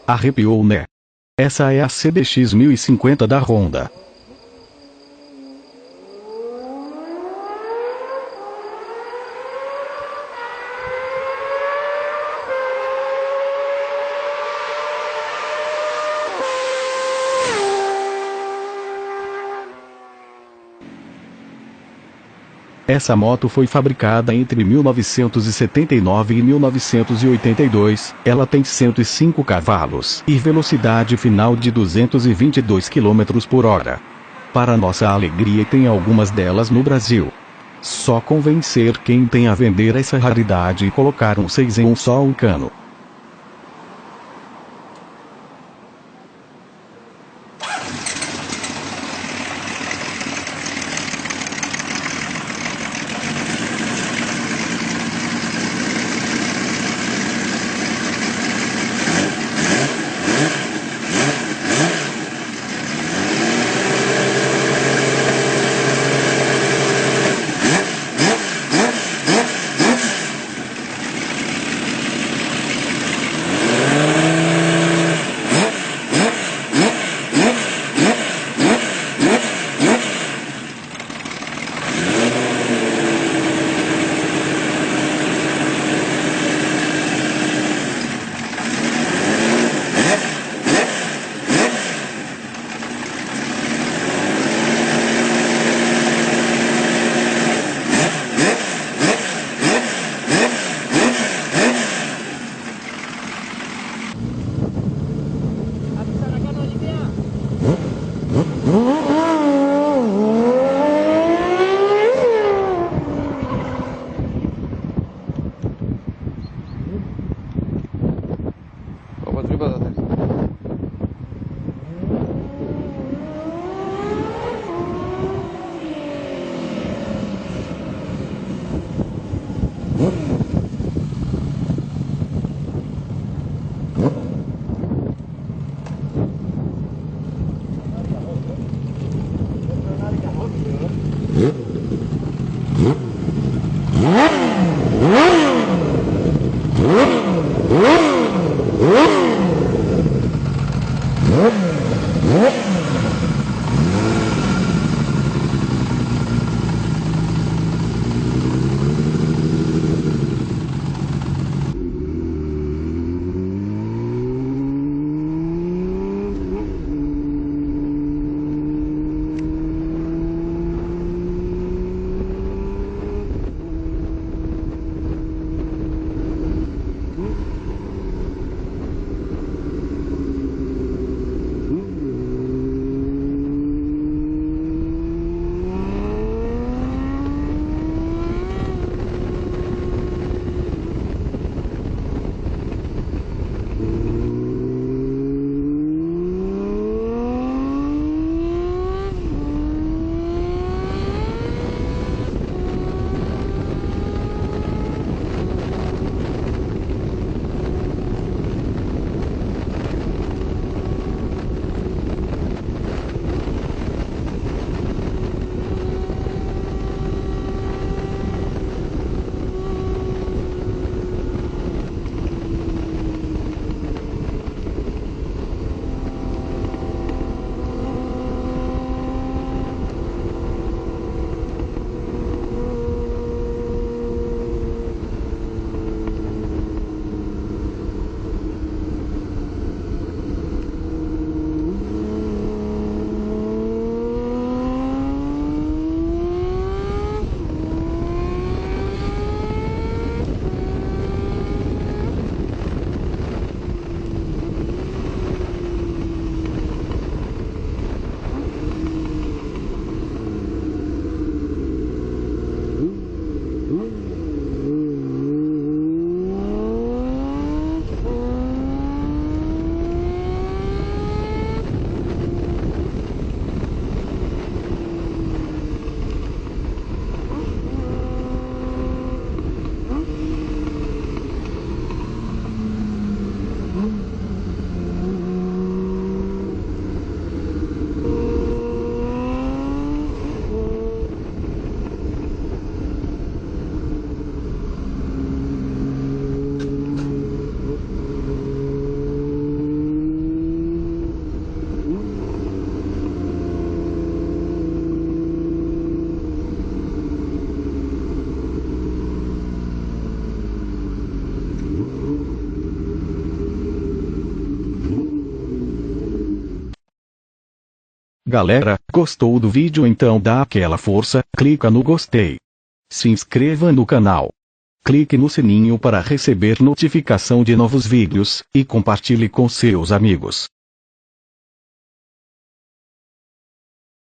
Arrepiou, né? Essa é a CB X 1050 da Honda. Essa moto foi fabricada entre 1979 e 1982, ela tem 105 cavalos e velocidade final de 222 km por hora. Para nossa alegria, tem algumas delas no Brasil. Só convencer quem tem a vender essa raridade e colocar um 6 em um só cano. Galera, gostou do vídeo? Então dá aquela força, clica no gostei. Se inscreva no canal. Clique no sininho para receber notificação de novos vídeos, e compartilhe com seus amigos.